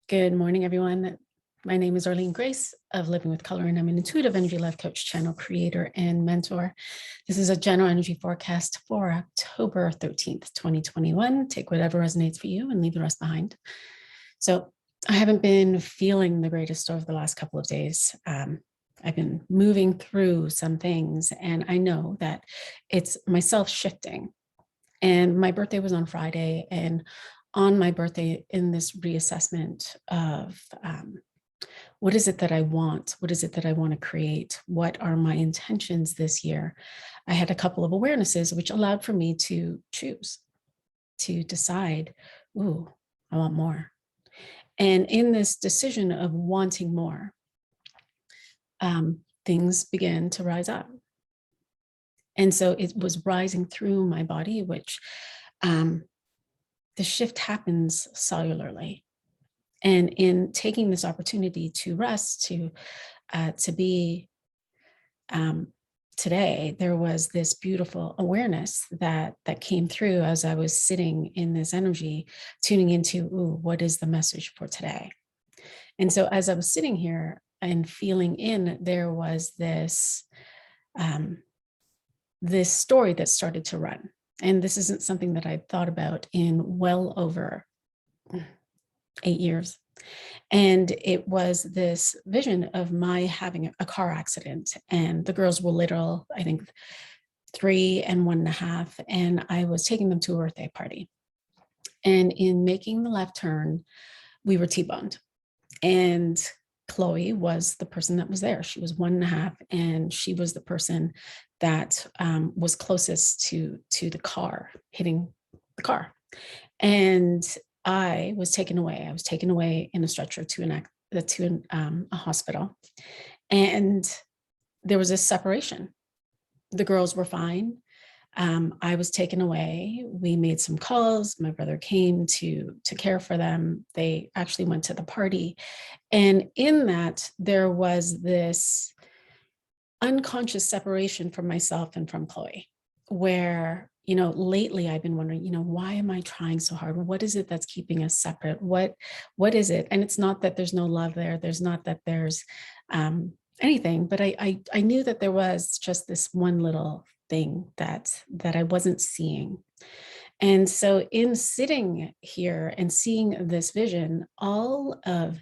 Good morning, everyone. My name is Arlene Grace of Living with Color, and I'm an intuitive energy life coach, channel creator, and mentor. This is a general energy forecast for October 13th, 2021. Take whatever resonates for you and leave the rest behind. So I haven't been feeling the greatest over the last couple of days. I've been moving through some things, and I know that it's myself shifting. And my birthday was on Friday, and on my birthday, in this reassessment of what is it that I want? What is it that I want to create? What are my intentions this year? I had a couple of awarenesses which allowed for me to choose, to decide, ooh, I want more. And in this decision of wanting more, things began to rise up. And so it was rising through my body, which the shift happens cellularly. And in taking this opportunity to rest, to be today, there was this beautiful awareness that came through as I was sitting in this energy, tuning into, ooh, what is the message for today? And so as I was sitting here and feeling in, there was this this story that started to run. And this isn't something that I've thought about in well over 8 years. And it was this vision of my having a car accident. And the girls were little, I think 3 and 1.5. And I was taking them to a birthday party. And in making the left turn, we were T-boned. And Chloe was the person that was there. She was 1.5, and she was the person that was closest to the car, hitting the car. And I was taken away. I was taken away in a stretcher to a hospital. And there was a separation. The girls were fine. I was taken away. We made some calls. My brother came to care for them. They actually went to the party. And in that, there was this unconscious separation from myself and from Chloe, where, lately I've been wondering, why am I trying so hard? What is it that's keeping us separate? What is it? And it's not that there's no love there. There's not that there's anything, but I knew that there was just this one little thing that I wasn't seeing. And so in sitting here and seeing this vision, all of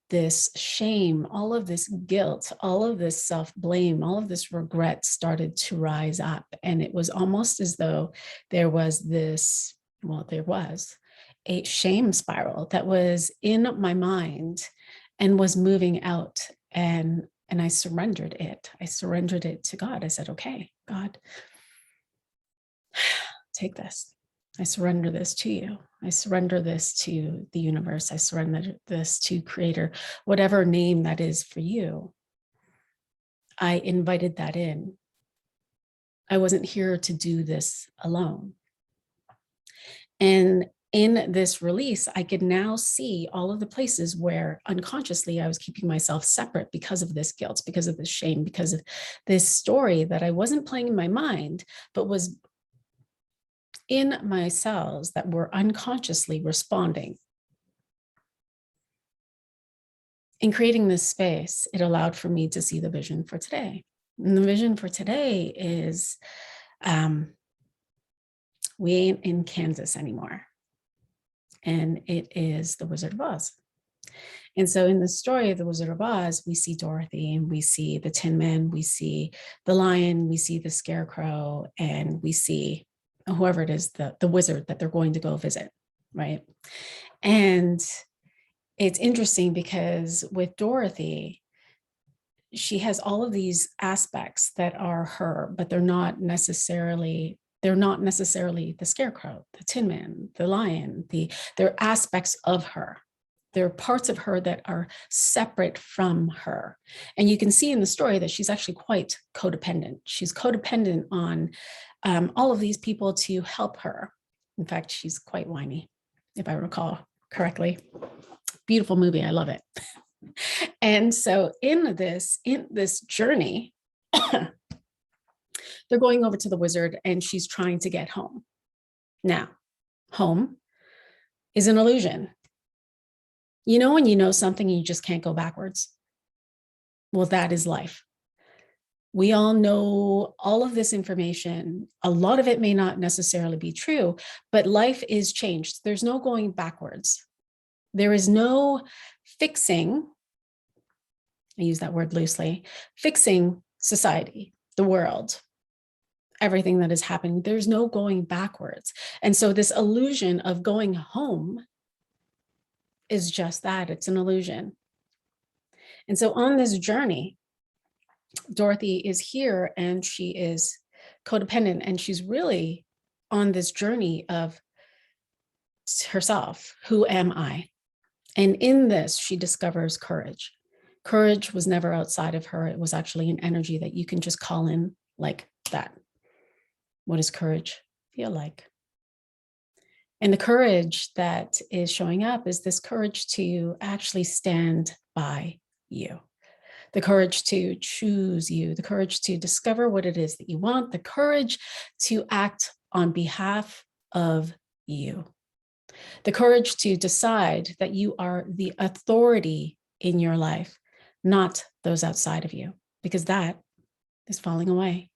this shame, all of this guilt, all of this self-blame, all of this regret started to rise up. And it was almost as though there was a shame spiral that was in my mind and was moving out. And I surrendered it. I surrendered it to God. I said, okay, God, take this. I surrender this to you. I surrender this to the universe. I surrender this to Creator, whatever name that is for you. I invited that in. I wasn't here to do this alone. And in this release, I could now see all of the places where unconsciously I was keeping myself separate because of this guilt, because of this shame, because of this story that I wasn't playing in my mind, but was in my cells that were unconsciously responding. In creating this space, it allowed for me to see the vision for today. And the vision for today is we ain't in Kansas anymore. And it is the Wizard of Oz. And so in the story of the Wizard of Oz, we see Dorothy, and we see the Tin Man, we see the lion, we see the scarecrow, and we see whoever it is, the wizard that they're going to go visit, right? And it's interesting because with Dorothy, she has all of these aspects that are her, but they're not necessarily the scarecrow, the Tin Man, the lion, they're aspects of her. There are parts of her that are separate from her. And you can see in the story that she's actually quite codependent. She's codependent on all of these people to help her. In fact, she's quite whiny, if I recall correctly. Beautiful movie. I love it. And so in this journey, they're going over to the wizard, and she's trying to get home. Now, home is an illusion. You know, when you know something and you just can't go backwards? Well, that is life. We all know all of this information. A lot of it may not necessarily be true, but life is changed. There's no going backwards. There is no fixing, I use that word loosely, fixing society, the world, everything that is happening. There's no going backwards. And so this illusion of going home is just that, it's an illusion. And so on this journey, Dorothy is here and she is codependent, and she's really on this journey of herself. Who am I? And in this, she discovers courage. Courage was never outside of her. It was actually an energy that you can just call in like that. What does courage feel like? And the courage that is showing up is this courage to actually stand by you, the courage to choose you, the courage to discover what it is that you want, the courage to act on behalf of you, the courage to decide that you are the authority in your life, not those outside of you, because that is falling away.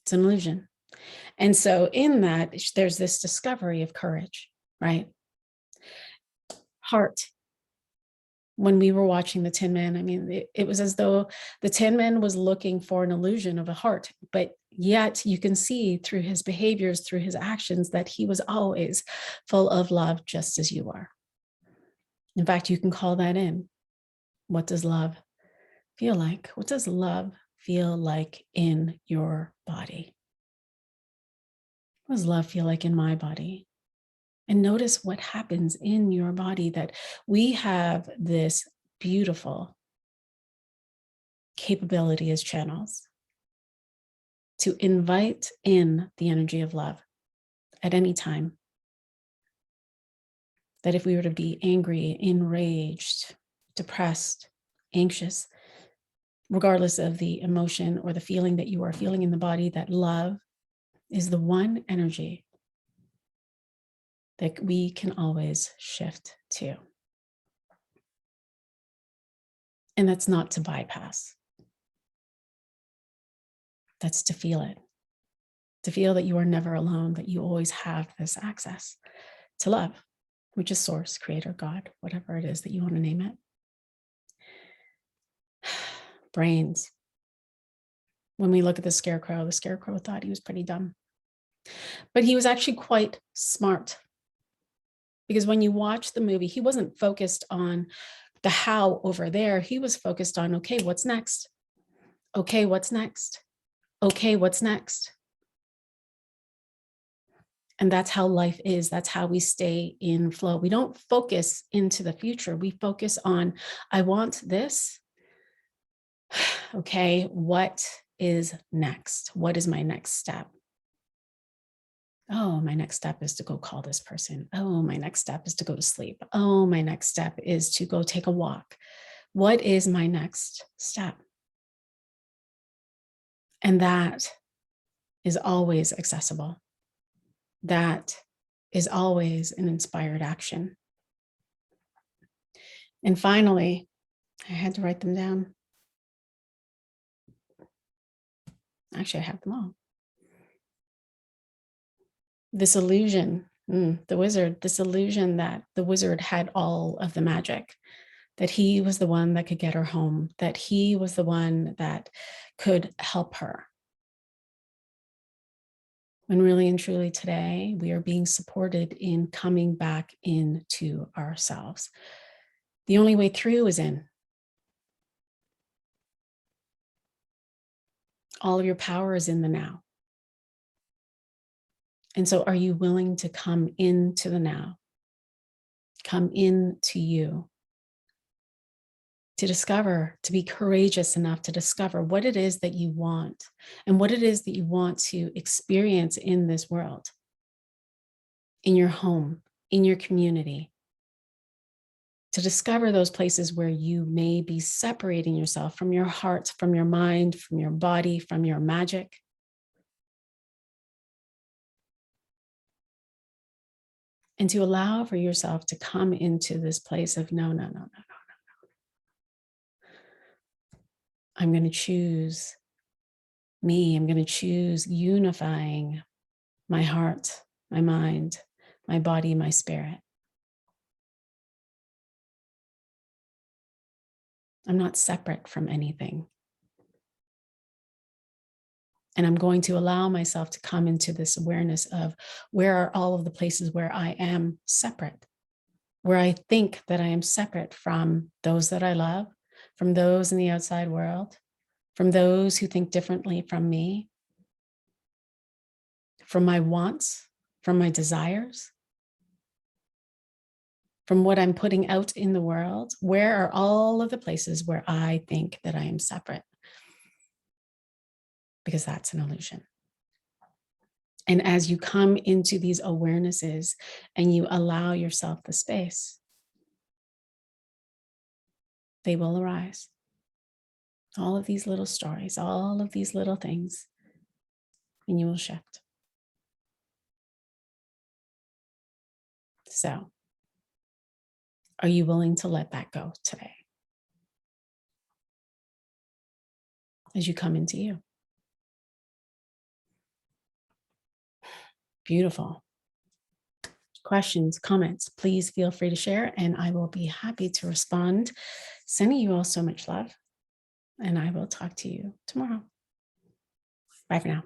It's an illusion. And so in that, there's this discovery of courage, right? Heart. When we were watching the Tin Man, I mean, it was as though the Tin Man was looking for an illusion of a heart, but yet you can see through his behaviors, through his actions, that he was always full of love, just as you are. In fact, you can call that in. What does love feel like? What does love feel like in your body? What does love feel like in my body? And notice what happens in your body, that we have this beautiful capability as channels to invite in the energy of love at any time. That if we were to be angry, enraged, depressed, anxious, regardless of the emotion or the feeling that you are feeling in the body, that love is the one energy that we can always shift to. And that's not to bypass. That's to feel it, to feel that you are never alone, that you always have this access to love, which is source, creator, God, whatever it is that you want to name it. Brains. When we look at the scarecrow thought he was pretty dumb. But he was actually quite smart. Because when you watch the movie, he wasn't focused on the how over there. He was focused on, okay, what's next? Okay, what's next? Okay, what's next? And that's how life is. That's how we stay in flow. We don't focus into the future. We focus on, I want this. Okay, what is next? What is my next step? Oh, my next step is to go call this person. Oh, my next step is to go to sleep. Oh, my next step is to go take a walk. What is my next step? And that is always accessible. That is always an inspired action. And finally, I had to write them down. Actually, I have them all. This illusion, the wizard, this illusion that the wizard had all of the magic, that he was the one that could get her home, that he was the one that could help her. When really and truly today, we are being supported in coming back into ourselves. The only way through is in. All of your power is in the now. And so are you willing to come into the now? Come into you? To discover, to be courageous enough to discover what it is that you want and what it is that you want to experience in this world, in your home, in your community. To discover those places where you may be separating yourself from your heart, from your mind, from your body, from your magic. and to allow for yourself to come into this place of no, no, no, no, no. I'm going to choose me. I'm going to choose unifying my heart, my mind, my body, my spirit. I'm not separate from anything. And I'm going to allow myself to come into this awareness of where are all of the places where I am separate, where I think that I am separate from those that I love, from those in the outside world, from those who think differently from me, from my wants, from my desires, from what I'm putting out in the world. Where are all of the places where I think that I am separate? Because that's an illusion. And as you come into these awarenesses and you allow yourself the space, they will arise. All of these little stories, all of these little things, and you will shift. So, are you willing to let that go today as you come into you? Beautiful. Questions, comments, please feel free to share, and I will be happy to respond. Sending you all so much love, and I will talk to you tomorrow. Bye for now.